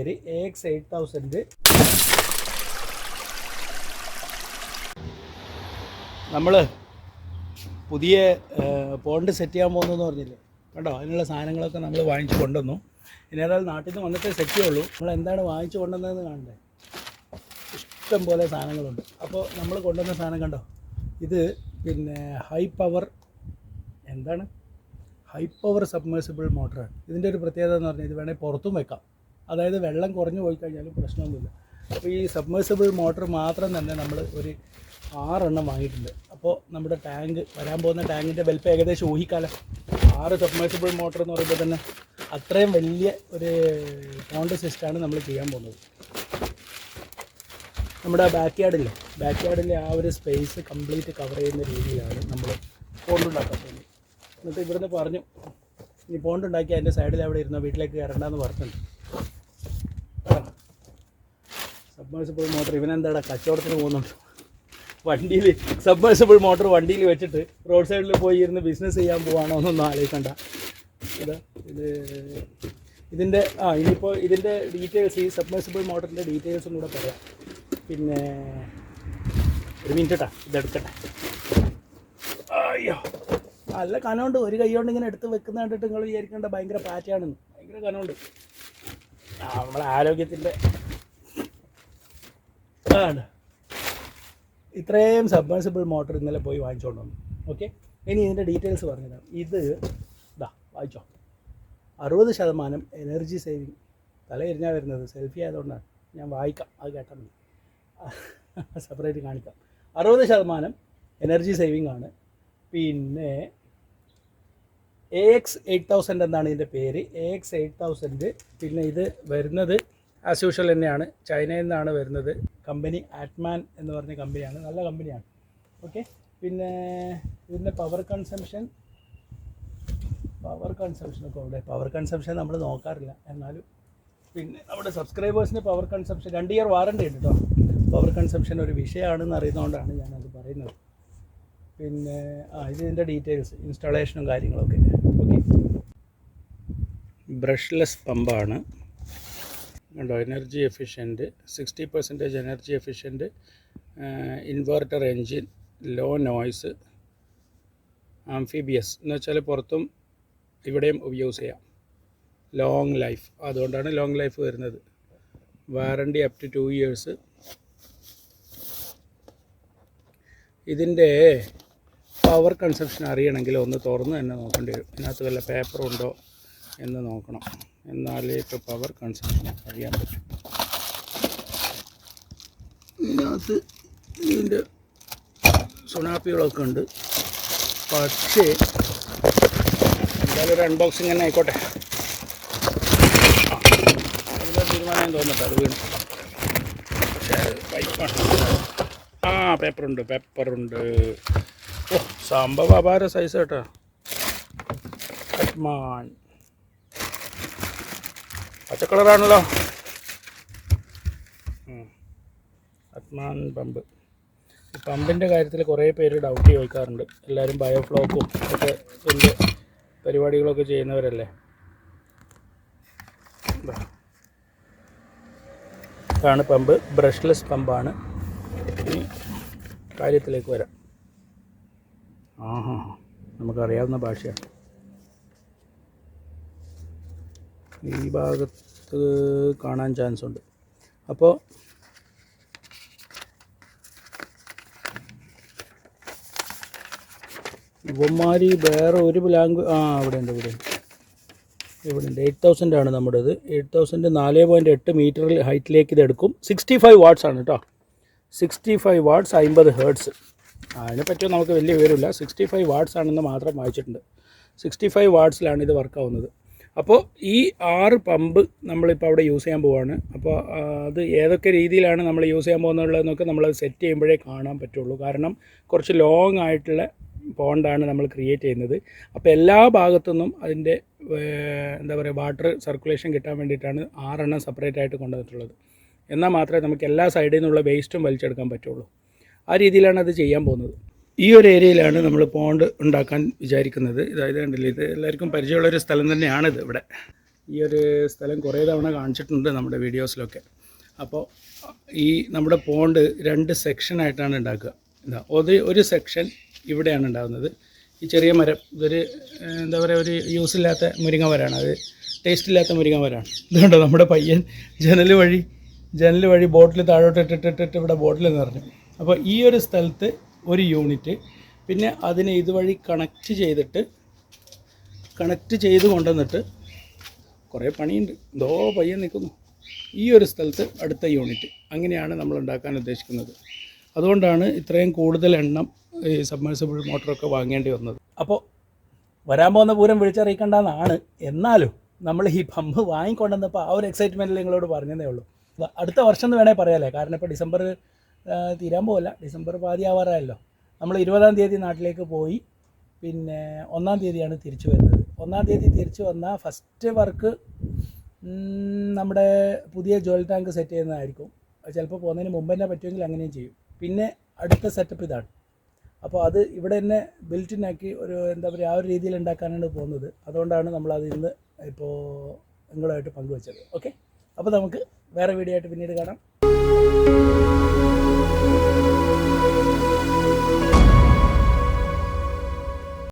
AX8000 നമ്മൾ പുതിയ pond set ചെയ്യാൻ പോകുന്നതെന്ന് പറഞ്ഞില്ലേ കേട്ടോ. അതിനുള്ള സാധനങ്ങളൊക്കെ നമ്മൾ വാങ്ങിച്ചു കൊണ്ടുവന്നു. ഇനി ഏതായാലും നാട്ടിൽ നിന്ന് വന്നിട്ടേ സെറ്റ് ചെയ്യുള്ളൂ. നമ്മൾ എന്താണ് വാങ്ങിച്ചു കൊണ്ടുവന്നതെന്ന് കാണണ്ടേ. ഇഷ്ടം പോലെ സാധനങ്ങളുണ്ട്. അപ്പോൾ നമ്മൾ കൊണ്ടുവന്ന സാധനം കണ്ടോ, ഇത് പിന്നെ ഹൈ പവർ സബ്മേഴ്സിബിൾ മോട്ടറാണ്. ഇതിൻ്റെ ഒരു പ്രത്യേകത എന്ന് പറഞ്ഞാൽ ഇത് വേണമെങ്കിൽ പുറത്തും വെക്കാം. അതായത് വെള്ളം കുറഞ്ഞു പോയി കഴിഞ്ഞാലും പ്രശ്നമൊന്നുമില്ല. അപ്പോൾ ഈ സബ്മേഴ്സിബിൾ മോട്ടർ മാത്രം തന്നെ നമ്മൾ ഒരു 6 എണ്ണം വാങ്ങിയിട്ടുണ്ട്. അപ്പോൾ നമ്മുടെ ടാങ്ക് വരാൻ പോകുന്ന ടാങ്കിൻ്റെ വലിപ്പം ഏകദേശം ഊഹിക്കാലം. 6 സബ്മേഴ്സിബിൾ മോട്ടർ എന്ന് പറയുമ്പോൾ തന്നെ അത്രയും വലിയ ഒരു പോണ്ട് സിസ്റ്റമാണ് നമ്മൾ ചെയ്യാൻ പോകുന്നത്. നമ്മുടെ ബാക്ക് യാർഡിലെ ആ ഒരു സ്പേസ് കംപ്ലീറ്റ് കവർ ചെയ്യുന്ന രീതിയിലാണ് നമ്മൾ പോണ്ടുണ്ടാക്കാൻ പോകുന്നത്. എന്നിട്ട് ഇവിടുന്ന് പറഞ്ഞു, ഇനി പോണ്ടുണ്ടാക്കി അതിൻ്റെ സൈഡിൽ അവിടെ ഇരുന്നോ, വീട്ടിലേക്ക് കയറണ്ടെന്ന് പറഞ്ഞിട്ടുണ്ട്. സബ്മേഴ്സിബിൾ മോട്ടർ ഇവനെന്താടാ കച്ചവടത്തിന് പോകുന്നുണ്ട്. വണ്ടിയിൽ സബ്മേഴ്സിബിൾ മോട്ടർ വണ്ടിയിൽ വെച്ചിട്ട് റോഡ് സൈഡിൽ പോയി ഇരുന്ന് ബിസിനസ് ചെയ്യാൻ പോവാണോ എന്നൊന്നും ആലോചിക്കണ്ട. ഇതിൻ്റെ ഇനിയിപ്പോൾ ഇതിൻ്റെ ഡീറ്റെയിൽസ്, ഈ സബ്മേഴ്സിബിൾ മോട്ടറിൻ്റെ ഡീറ്റെയിൽസും കൂടെ പറയാം. പിന്നെ ഒരു മിനിറ്റ് ഇതെടുക്കട്ടെ. അയ്യോ നല്ല കനമുണ്ട്. ഒരു കൈ കൊണ്ട് ഇങ്ങനെ എടുത്ത് വെക്കുന്ന കണ്ടിട്ട് നിങ്ങൾ വിചാരിക്കേണ്ട ഭയങ്കര പാറ്റയാണെന്ന്. ഭയങ്കര കനമുണ്ട്. നമ്മളെ ആരോഗ്യത്തിൻ്റെ ഇത്രയും സബ്മേഴ്സിബിൾ മോട്ടർ ഇന്നലെ പോയി വാങ്ങിച്ചുകൊണ്ട് വന്നു. ഓക്കെ, ഇനി ഇതിൻ്റെ ഡീറ്റെയിൽസ് പറഞ്ഞുതരാം. ഇത് വായിച്ചോ. 60% എനർജി സേവിങ്. തല എരിഞ്ഞാൽ വരുന്നത് സെൽഫി ആയതുകൊണ്ടാണ്. ഞാൻ വായിക്കാം, അത് കേട്ടാൽ മതി. സെപ്പറേറ്റ് കാണിക്കാം. 60% എനർജി സേവിങ് ആണ്. പിന്നെ AX8000 എന്നാണ് ഇതിൻ്റെ പേര്. AX8000. പിന്നെ ഇത് വരുന്നത് ആസ് യൂഷ്വൽ തന്നെയാണ്, ചൈനയിൽ നിന്നാണ് വരുന്നത്. കമ്പനി ആറ്റ്മാൻ എന്ന് പറഞ്ഞ കമ്പനിയാണ്, നല്ല കമ്പനിയാണ്. ഓക്കെ, പിന്നെ ഇതിൻ്റെ പവർ കൺസംഷനൊക്കെ ഉണ്ട്. പവർ കൺസംഷൻ നമ്മൾ നോക്കാറില്ല, എന്നാലും പിന്നെ നമ്മുടെ സബ്സ്ക്രൈബേഴ്സിന് പവർ കൺസംഷൻ 2 ഇയർ വാറണ്ടി ഉണ്ട് കേട്ടോ. പവർ കൺസംഷൻ ഒരു വിഷയമാണെന്ന് അറിയുന്നതുകൊണ്ടാണ് ഞാനത് പറയുന്നത്. പിന്നെ ഇതിൻ്റെ ഡീറ്റെയിൽസ്, ഇൻസ്റ്റാളേഷനും കാര്യങ്ങളൊക്കെ. ഓക്കെ, ബ്രഷ്ലെസ് പമ്പാണ് കണ്ടോ. Energy efficient, 60% energy efficient, inverter engine, low noise, amphibious എന്ന് വെച്ചാൽ പുറത്തും ഇവിടെയും യൂസ് ചെയ്യാം. ലോങ് ലൈഫ്, അതുകൊണ്ടാണ് ലോങ് ലൈഫ് വരുന്നത്. Warranty up to 2 years. ഇതിൻ്റെ പവർ കൺസംഷൻ അറിയണമെങ്കിൽ ഒന്ന് തുറന്ന് തന്നെ നോക്കേണ്ടി വരും. ഇതിനകത്ത് വല്ല പേപ്പറുണ്ടോ എന്ന് നോക്കണം, എന്നാലേ ഇപ്പോൾ പവർ കൺസംഷൻ അറിയാൻ പറ്റും. ഇതിനകത്ത് ഇതിൻ്റെ സുണാപ്പികളൊക്കെ ഉണ്ട്. പക്ഷേ എന്തായാലും ഒരു അൺബോക്സിങ് തന്നെ ആയിക്കോട്ടെ. അതിൻ്റെ തീരുമാനം തോന്നട്ടെ, അത് വീണു. പക്ഷേ പൈപ്പാണ്. പേപ്പറുണ്ട്. ഓ, സംഭവം അപാര സൈസ് കേട്ടോ. അറ്റ്മാൻ പച്ച കളറാണല്ലോ. അറ്റ്മാൻ പമ്പ്. ഈ പമ്പിൻ്റെ കാര്യത്തിൽ കുറേ പേര് ഡൗട്ട് ചോദിക്കാറുണ്ട്. എല്ലാവരും ബയോഫ്ലോക്കും ഒക്കെ ഇതിൻ്റെ പരിപാടികളൊക്കെ ചെയ്യുന്നവരല്ലേ. ഇതാണ് പമ്പ്, ബ്രഷ്ലെസ് പമ്പാണ്. ഇനി കാര്യത്തിലേക്ക് വരാം. നമുക്കറിയാവുന്ന ഭാഷയാണ്. ഈ ഭാഗത്ത് കാണാൻ ചാൻസ് ഉണ്ട്. അപ്പോൾ ഇവന്മാരി വേറെ ഒരു ഇവിടെ ഉണ്ട്. 8000 ആണ് നമ്മുടേത്. 8000 4.8 മീറ്ററിൽ ഹൈറ്റിലേക്ക് ഇത് എടുക്കും. 65 വാട്ട്സ് ആണ് കേട്ടോ. 65 വാട്ട്സ്, 50 ഹേർട്സ്. അതിനെപ്പറ്റിയോ നമുക്ക് വലിയ വിവരമില്ല. 65 വാട്ട്സ് ആണെന്ന് മാത്രം വായിച്ചിട്ടുണ്ട്. 65 വാട്ട്സിലാണ് ഇത് വർക്കാവുന്നത്. അപ്പോൾ ഈ 6 പമ്പ് നമ്മളിപ്പോൾ അവിടെ യൂസ് ചെയ്യാൻ പോവുകയാണ്. അപ്പോൾ അത് ഏതൊക്കെ രീതിയിലാണ് നമ്മൾ യൂസ് ചെയ്യാൻ പോകുന്നതെന്നൊക്കെ നമ്മളത് സെറ്റ് ചെയ്യുമ്പോഴേ കാണാൻ പറ്റുള്ളൂ. കാരണം കുറച്ച് ലോങ് ആയിട്ടുള്ള പോണ്ടാണ് നമ്മൾ ക്രിയേറ്റ് ചെയ്യുന്നത്. അപ്പോൾ എല്ലാ ഭാഗത്തുനിന്നും അതിൻ്റെ വാട്ടർ സർക്കുലേഷൻ കിട്ടാൻ വേണ്ടിയിട്ടാണ് 6 എണ്ണം സെപ്പറേറ്റ് ആയിട്ട് കൊണ്ടുവന്നിട്ടുള്ളത്. എന്നാൽ മാത്രമേ നമുക്ക് എല്ലാ സൈഡിൽ നിന്നുള്ള വേസ്റ്റും വലിച്ചെടുക്കാൻ പറ്റുള്ളൂ. ആ രീതിയിലാണ് അത് ചെയ്യാൻ പോകുന്നത്. ഈ ഒരു ഏരിയയിലാണ് നമ്മൾ പോണ്ട് ഉണ്ടാക്കാൻ വിചാരിക്കുന്നത്. അതായത് കണ്ടില്ലേ, ഇത് എല്ലാവർക്കും പരിചയമുള്ളൊരു സ്ഥലം തന്നെയാണിത്. ഇവിടെ ഈ ഒരു സ്ഥലം കുറേ തവണ കാണിച്ചിട്ടുണ്ട് നമ്മുടെ വീഡിയോസിലൊക്കെ. അപ്പോൾ ഈ നമ്മുടെ പോണ്ട് 2 സെക്ഷനായിട്ടാണ് ഉണ്ടാക്കുക. ഇതാ ഒരു സെക്ഷൻ ഇവിടെയാണ് ഉണ്ടാകുന്നത്. ഈ ചെറിയ മരം ഇതൊരു എന്താ പറയുക, ഒരു യൂസ് ഇല്ലാത്ത മുരിങ്ങ മരമാണ്, അത് ടേസ്റ്റ് ഇല്ലാത്ത മുരിങ്ങ മരമാണ്. ഇതുകൊണ്ടോ നമ്മുടെ പയ്യൻ ജനൽ വഴി ബോട്ടിൽ താഴോട്ട് ഇട്ടിട്ട് ഇവിടെ ബോട്ടിൽ നിറഞ്ഞു. അപ്പോൾ ഈ ഒരു സ്ഥലത്ത് ഒരു യൂണിറ്റ്, പിന്നെ അതിനെ ഇതുവഴി കണക്റ്റ് ചെയ്ത് കൊണ്ടുവന്നിട്ട് കുറേ പണിയുണ്ട്. എന്തോ പയ്യൻ നിൽക്കുന്നു. ഈ ഒരു സ്ഥലത്ത് അടുത്ത യൂണിറ്റ്, അങ്ങനെയാണ് നമ്മൾ ഉണ്ടാക്കാൻ ഉദ്ദേശിക്കുന്നത്. അതുകൊണ്ടാണ് ഇത്രയും കൂടുതൽ എണ്ണം ഈ സബ്മേഴ്സിബിൾ മോട്ടറൊക്കെ വാങ്ങേണ്ടി വന്നത്. അപ്പോൾ വരാൻ പോകുന്ന പൂരം വിളിച്ചറിയിക്കേണ്ടതെന്നാണ്. എന്നാലും നമ്മൾ ഈ പമ്പ് വാങ്ങിക്കൊണ്ടുവന്നപ്പോൾ ആ ഒരു എക്സൈറ്റ്മെൻറ്റിൽ നിങ്ങളോട് പറഞ്ഞതേ ഉള്ളൂ. അടുത്ത വർഷം എന്ന് വേണേൽ പറയാമല്ലേ, കാരണം ഇപ്പോൾ ഡിസംബർ തീരാൻ പോകില്ല, ഡിസംബർ പാതി ആവാറായല്ലോ. നമ്മൾ 20-ാം തീയതി നാട്ടിലേക്ക് പോയി, പിന്നെ 1-ാം തീയതിയാണ് തിരിച്ചു വരുന്നത്. 1-ാം തീയതി തിരിച്ചു വന്നാൽ ഫസ്റ്റ് വർക്ക് നമ്മുടെ പുതിയ ജോയിൽ ടാങ്ക് സെറ്റ് ചെയ്യുന്നതായിരിക്കും. ചിലപ്പോൾ പോകുന്നതിന് മുമ്പ് തന്നെ പറ്റുമെങ്കിൽ അങ്ങനെയും ചെയ്യും. പിന്നെ അടുത്ത സെറ്റപ്പ് ഇതാണ്. അപ്പോൾ അത് ഇവിടെ തന്നെ ബിൽറ്റിനാക്കി ഒരു എന്താ പറയുക, ആ ഒരു രീതിയിൽ ഉണ്ടാക്കാനാണ് പോകുന്നത്. അതുകൊണ്ടാണ് നമ്മളത് ഇന്ന് ഇപ്പോൾ നിങ്ങളുമായിട്ട് പങ്കുവച്ചത്. ഓക്കെ, അപ്പോൾ നമുക്ക് വേറെ വീഡിയോ ആയിട്ട് പിന്നീട് കാണാം.